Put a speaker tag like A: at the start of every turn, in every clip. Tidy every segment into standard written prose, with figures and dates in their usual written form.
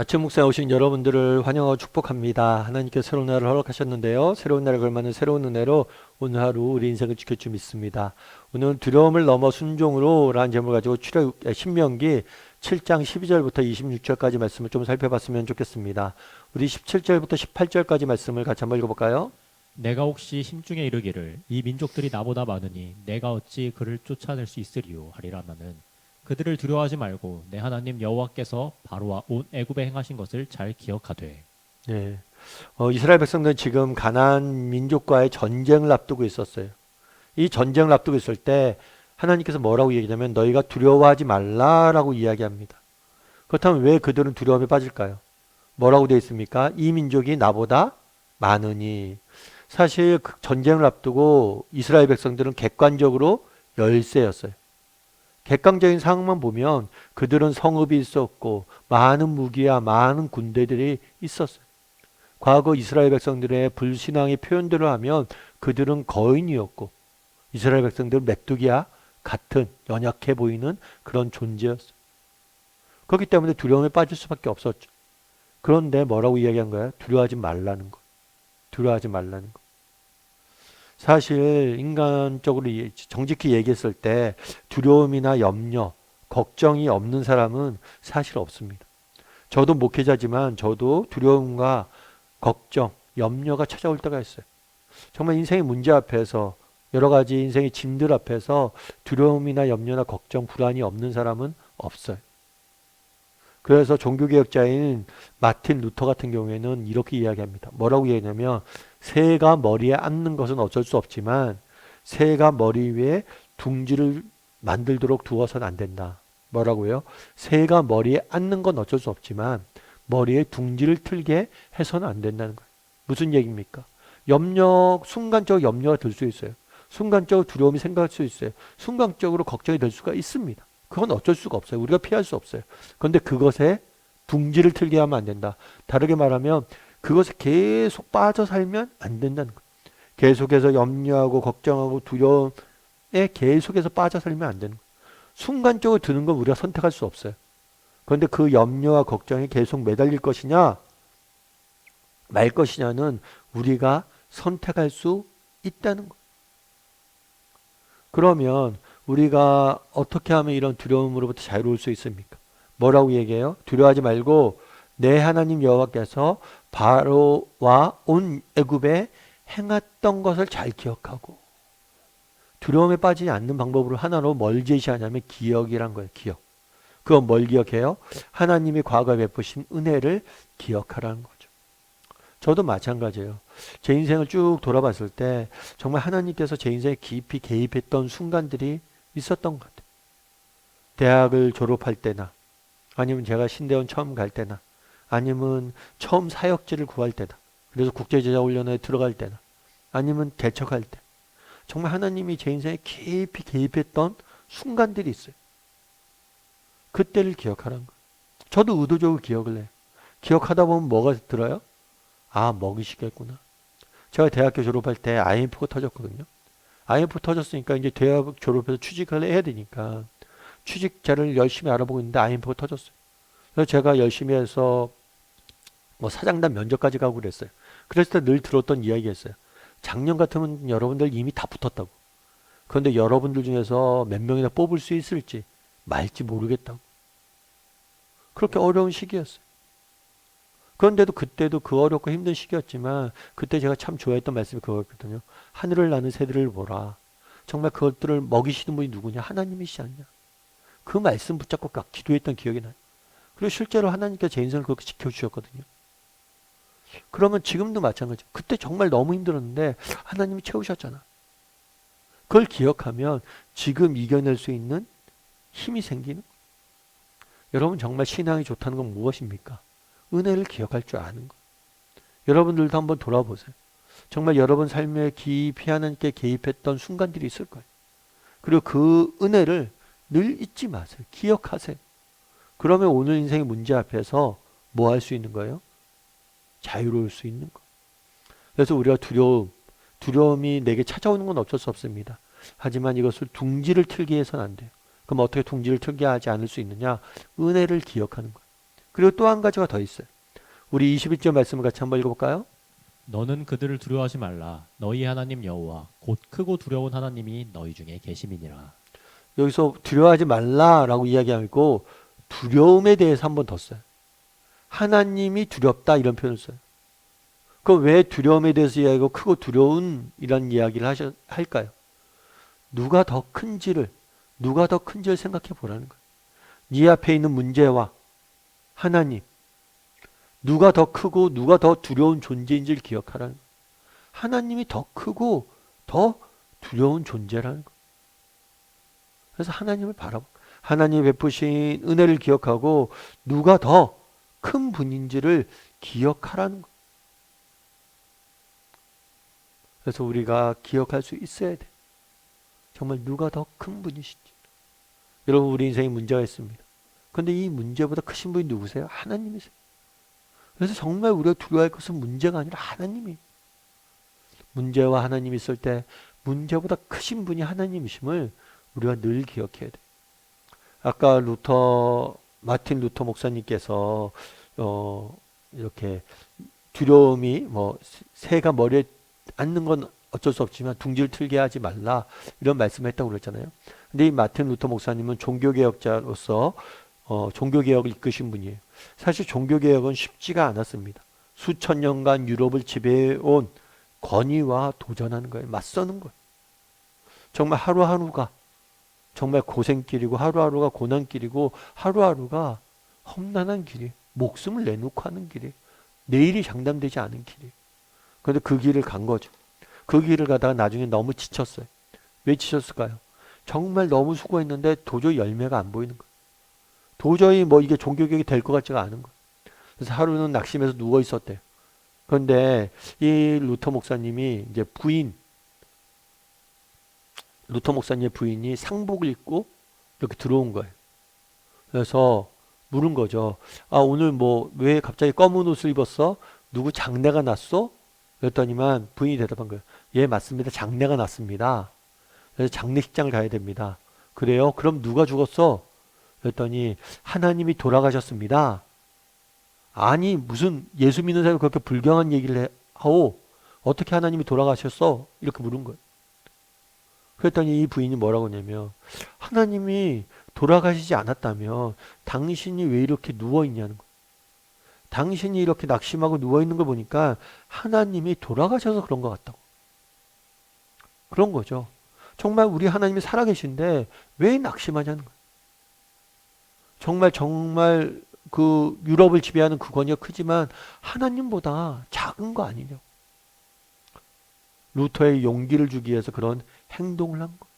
A: 아침 묵상에 오신 여러분들을 환영하고 축복합니다. 하나님께서 새로운 날을 허락하셨는데요. 새로운 날에 걸맞는 새로운 은혜로 오늘 하루 우리 인생을 지킬 줄 믿습니다. 오늘 두려움을 넘어 순종으로 라는 제목을 가지고 신명기 7장 12절부터 26절까지 말씀을 좀 살펴봤으면 좋겠습니다. 우리 17절부터 18절까지 말씀을 같이 한번 읽어볼까요?
B: 내가 혹시 심중에 이르기를 이 민족들이 나보다 많으니 내가 어찌 그를 쫓아낼 수 있으리요 하리라. 나는 그들을 두려워하지 말고 내 하나님 여호와께서 바로와 온 애굽에 행하신 것을 잘 기억하되.
A: 네. 이스라엘 백성들은 지금 가나안 민족과의 전쟁을 앞두고 있었어요. 이 전쟁을 앞두고 있을 때 하나님께서 뭐라고 얘기하냐면 너희가 두려워하지 말라라고 이야기합니다. 그렇다면 왜 그들은 두려움에 빠질까요? 뭐라고 되어 있습니까? 이 민족이 나보다 많으니. 사실 그 전쟁을 앞두고 이스라엘 백성들은 객관적으로 열세였어요. 객관적인 상황만 보면 그들은 성읍이 있었고 많은 무기와 많은 군대들이 있었어요. 과거 이스라엘 백성들의 불신앙의 표현대로 하면 그들은 거인이었고 이스라엘 백성들은 메뚜기와 같은 연약해 보이는 그런 존재였어요. 그렇기 때문에 두려움에 빠질 수밖에 없었죠. 그런데 뭐라고 이야기한 거야? 두려워하지 말라는 거. 두려워하지 말라는 거. 사실 인간적으로 정직히 얘기했을 때 두려움이나 염려, 걱정이 없는 사람은 사실 없습니다. 저도 목회자지만 저도 두려움과 걱정, 염려가 찾아올 때가 있어요. 정말 인생의 문제 앞에서 여러 가지 인생의 짐들 앞에서 두려움이나 염려나 걱정, 불안이 없는 사람은 없어요. 그래서 종교개혁자인 마틴 루터 같은 경우에는 이렇게 이야기합니다. 뭐라고 이야기하냐면 새가 머리에 앉는 것은 어쩔 수 없지만 새가 머리 위에 둥지를 만들도록 두어서는 안 된다. 뭐라고요? 새가 머리에 앉는 건 어쩔 수 없지만 머리에 둥지를 틀게 해서는 안 된다는 거예요. 무슨 얘기입니까? 순간적으로 염려가 들 수 있어요. 순간적으로 두려움이 생각할 수 있어요. 순간적으로 걱정이 될 수가 있습니다. 그건 어쩔 수가 없어요. 우리가 피할 수 없어요. 그런데 그것에 둥지를 틀게 하면 안 된다. 다르게 말하면 그것에 계속 빠져 살면 안 된다는 거예요. 계속해서 염려하고 걱정하고 두려움에 계속해서 빠져 살면 안 되는 거예요. 순간적으로 드는 건 우리가 선택할 수 없어요. 그런데 그 염려와 걱정에 계속 매달릴 것이냐 말 것이냐는 우리가 선택할 수 있다는 거예요. 그러면 우리가 어떻게 하면 이런 두려움으로부터 자유로울 수 있습니까? 뭐라고 얘기해요? 두려워하지 말고 내 하나님 여호와께서 바로와 온 애굽에 행했던 것을 잘 기억하고. 두려움에 빠지지 않는 방법으로 하나로 뭘 제시하냐면 기억이란 거예요. 기억. 그건 뭘 기억해요? 하나님이 과거에 베푸신 은혜를 기억하라는 거죠. 저도 마찬가지예요. 제 인생을 쭉 돌아봤을 때 정말 하나님께서 제 인생에 깊이 개입했던 순간들이 있었던 것 같아요. 대학을 졸업할 때나 아니면 제가 신대원 처음 갈 때나 아니면 처음 사역지를 구할 때나 그래서 국제제자훈련에 들어갈 때나 아니면 개척할 때 정말 하나님이 제 인생에 깊이 개입했던 순간들이 있어요. 그때를 기억하라는 거예요. 저도 의도적으로 기억을 해요. 기억하다 보면 뭐가 들어요? 아, 먹이시겠구나. 제가 대학교 졸업할 때 IMF가 터졌거든요. IMF 터졌으니까 이제 대학 졸업해서 취직을 해야 되니까 취직 자료를 열심히 알아보고 있는데 IMF가 터졌어요. 그래서 제가 열심히 해서 뭐 사장단 면접까지 가고 그랬어요. 그랬을 때 늘 들었던 이야기가 있어요. 작년 같으면 여러분들 이미 다 붙었다고. 그런데 여러분들 중에서 몇 명이나 뽑을 수 있을지 말지 모르겠다고. 그렇게 어려운 시기였어요. 그런데도 그때도 그 어렵고 힘든 시기였지만 그때 제가 참 좋아했던 말씀이 그거였거든요. 하늘을 나는 새들을 보라. 정말 그것들을 먹이시는 분이 누구냐? 하나님이시지 않냐? 그 말씀 붙잡고 딱 기도했던 기억이 나요. 그리고 실제로 하나님께서 제 인생을 그렇게 지켜주셨거든요. 그러면 지금도 마찬가지예요. 그때 정말 너무 힘들었는데 하나님이 채우셨잖아. 그걸 기억하면 지금 이겨낼 수 있는 힘이 생기는. 여러분 정말 신앙이 좋다는 건 무엇입니까? 은혜를 기억할 줄 아는 것. 여러분들도 한번 돌아보세요. 정말 여러분 삶에 깊이 하나님께 개입했던 순간들이 있을 거예요. 그리고 그 은혜를 늘 잊지 마세요. 기억하세요. 그러면 오늘 인생의 문제 앞에서 뭐 할 수 있는 거예요? 자유로울 수 있는 거. 그래서 우리가 두려움이 내게 찾아오는 건 어쩔 수 없습니다. 하지만 이것을 둥지를 틀게 해서는 안 돼요. 그럼 어떻게 둥지를 틀게 하지 않을 수 있느냐? 은혜를 기억하는 거예요. 그리고 또 한 가지가 더 있어요. 우리 21절 말씀을 같이 한번 읽어볼까요?
B: 너는 그들을 두려워하지 말라. 너희 하나님 여호와 곧 크고 두려운 하나님이 너희 중에 계심이니라.
A: 여기서 두려워하지 말라라고 이야기하고 두려움에 대해서 한 번 더 써요. 하나님이 두렵다 이런 표현을 써요. 그럼 왜 두려움에 대해서 이야기하고 크고 두려운 이런 이야기를 할까요? 누가 더 큰지를 생각해 보라는 거예요. 네 앞에 있는 문제와 하나님, 누가 더 크고 누가 더 두려운 존재인지를 기억하라는 거예요. 하나님이 더 크고 더 두려운 존재라는 거예요. 그래서 하나님을 바라보고 하나님이 베푸신 은혜를 기억하고 누가 더 큰 분인지를 기억하라는 거예요. 그래서 우리가 기억할 수 있어야 돼. 정말 누가 더 큰 분이신지. 여러분 우리 인생에 문제가 있습니다. 그런데 이 문제보다 크신 분이 누구세요? 하나님이세요. 그래서 정말 우리가 두려워할 것은 문제가 아니라 하나님이에요. 문제와 하나님이 있을 때 문제보다 크신 분이 하나님이심을 우리가 늘 기억해야 돼. 아까 마틴 루터 목사님께서 이렇게 두려움이 새가 머리에 앉는 건 어쩔 수 없지만 둥지를 틀게 하지 말라 이런 말씀을 했다고 그랬잖아요. 근데 이 마틴 루터 목사님은 종교개혁자로서 종교개혁을 이끄신 분이에요. 사실 종교개혁은 쉽지가 않았습니다. 수천 년간 유럽을 지배해온 권위와 도전하는 거예요. 맞서는 거예요. 정말 하루하루가 정말 고생길이고 하루하루가 고난길이고 하루하루가 험난한 길이에요. 목숨을 내놓고 하는 길이에요. 내일이 장담되지 않은 길이에요. 그런데 그 길을 간 거죠. 그 길을 가다가 나중에 너무 지쳤어요. 왜 지쳤을까요? 정말 너무 수고했는데 도저히 열매가 안 보이는 거예요. 도저히 이게 종교개혁이 될 것 같지가 않은 거예요. 그래서 하루는 낙심해서 누워 있었대요. 그런데 이 루터 목사님이 이제 루터 목사님의 부인이 상복을 입고 이렇게 들어온 거예요. 그래서 물은 거죠. 아, 오늘 왜 갑자기 검은 옷을 입었어? 누구 장례가 났어? 그랬더니만 부인이 대답한 거예요. 예, 맞습니다. 장례가 났습니다. 그래서 장례식장을 가야 됩니다. 그래요? 그럼 누가 죽었어? 그랬더니 하나님이 돌아가셨습니다. 아니, 무슨 예수 믿는 사람이 그렇게 불경한 얘기를 하고 어떻게 하나님이 돌아가셨어? 이렇게 물은 거예요. 그랬더니 이 부인이 뭐라고 하냐면 하나님이 돌아가시지 않았다면 당신이 왜 이렇게 누워있냐는 거예요. 당신이 이렇게 낙심하고 누워있는 걸 보니까 하나님이 돌아가셔서 그런 것 같다고. 그런 거죠. 정말 우리 하나님이 살아계신데 왜 낙심하냐는 거예요. 정말 그 유럽을 지배하는 그 권위가 크지만 하나님보다 작은 거 아니냐고. 루터의 용기를 주기 위해서 그런 행동을 한 거예요.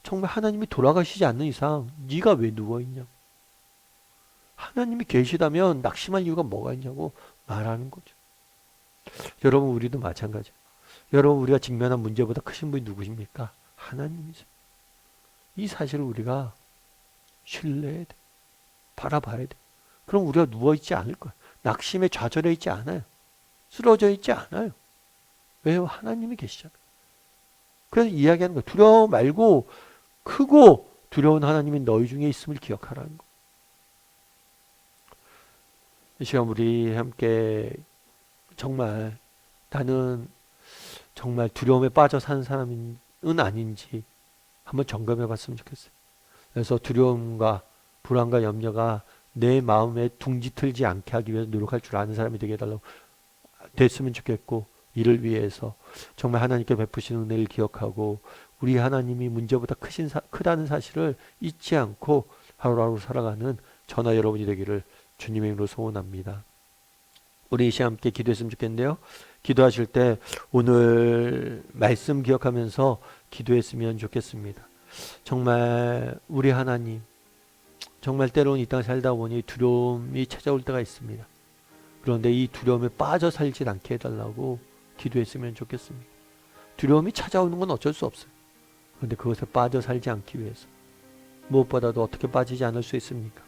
A: 정말 하나님이 돌아가시지 않는 이상 네가 왜 누워있냐고. 하나님이 계시다면 낙심할 이유가 뭐가 있냐고 말하는 거죠. 여러분 우리도 마찬가지예요. 여러분 우리가 직면한 문제보다 크신 분이 누구십니까? 하나님이세요. 이 사실을 우리가 신뢰해야 돼. 바라봐야 돼. 그럼 우리가 누워있지 않을 거야. 낙심에 좌절해 있지 않아요. 쓰러져 있지 않아요. 왜요? 하나님이 계시잖아요. 그래서 이야기하는 거예요. 두려워 말고 크고 두려운 하나님이 너희 중에 있음을 기억하라는 거. 이 시간 우리 함께 정말 나는 정말 두려움에 빠져 사는 사람은 아닌지 한번 점검해 봤으면 좋겠어요. 그래서 두려움과 불안과 염려가 내 마음에 둥지 틀지 않게 하기 위해서 노력할 줄 아는 사람이 되게 해달라고 됐으면 좋겠고, 이를 위해서 정말 하나님께 베푸신 은혜를 기억하고 우리 하나님이 문제보다 크다는 사실을 잊지 않고 하루하루 살아가는 저나 여러분이 되기를 주님의 이름으로 소원합니다. 우리 이 시간 함께 기도했으면 좋겠는데요. 기도하실 때 오늘 말씀 기억하면서 기도했으면 좋겠습니다. 정말 우리 하나님, 정말 때로는 이 땅 살다 보니 두려움이 찾아올 때가 있습니다. 그런데 이 두려움에 빠져 살지 않게 해달라고 기도했으면 좋겠습니다. 두려움이 찾아오는 건 어쩔 수 없어요. 그런데 그것에 빠져 살지 않기 위해서 무엇보다도 어떻게 빠지지 않을 수 있습니까?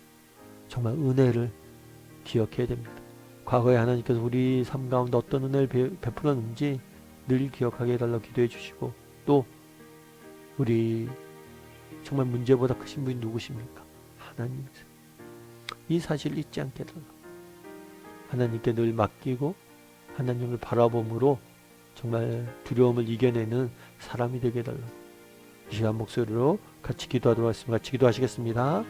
A: 정말 은혜를 기억해야 됩니다. 과거에 하나님께서 우리 삶 가운데 어떤 은혜를 베풀었는지 늘 기억하게 해달라고 기도해 주시고, 또 우리 정말 문제보다 크신 분이 누구십니까? 하나님이세요. 이 사실을 잊지 않게 해달라고. 하나님께 늘 맡기고 하나님을 바라봄으로 정말 두려움을 이겨내는 사람이 되게 해달라고. 이 시간 목소리로 같이 기도하도록 하겠습니다. 같이 기도하시겠습니다.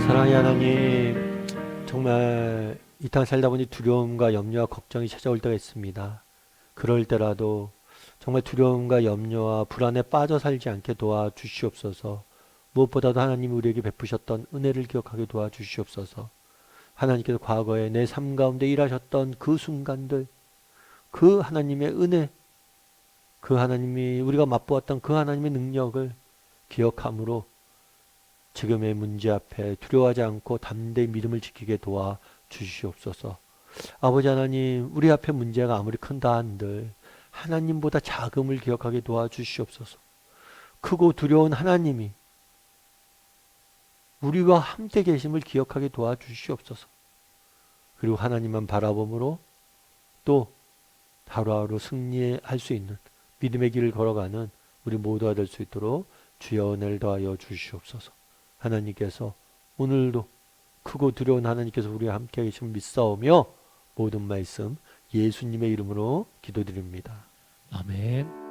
A: 사랑의 하나님, 정말 이 땅 살다 보니 두려움과 염려와 걱정이 찾아올 때가 있습니다. 그럴 때라도 정말 두려움과 염려와 불안에 빠져 살지 않게 도와주시옵소서. 무엇보다도 하나님이 우리에게 베푸셨던 은혜를 기억하게 도와주시옵소서. 하나님께서 과거에 내 삶 가운데 일하셨던 그 순간들, 그 하나님의 은혜, 그 하나님이 우리가 맛보았던 그 하나님의 능력을 기억함으로 지금의 문제 앞에 두려워하지 않고 담대히 믿음을 지키게 도와주시옵소서. 아버지 하나님, 우리 앞에 문제가 아무리 큰다 한들 하나님보다 작음을 기억하게 도와주시옵소서. 크고 두려운 하나님이 우리와 함께 계심을 기억하게 도와주시옵소서. 그리고 하나님만 바라봄으로 또 하루하루 승리할 수 있는 믿음의 길을 걸어가는 우리 모두가 될 수 있도록 주여 은혜를 더하여 주시옵소서. 하나님께서 오늘도 크고 두려운 하나님께서 우리와 함께 계심을 믿사오며 모든 말씀 예수님의 이름으로 기도드립니다.
B: 아멘.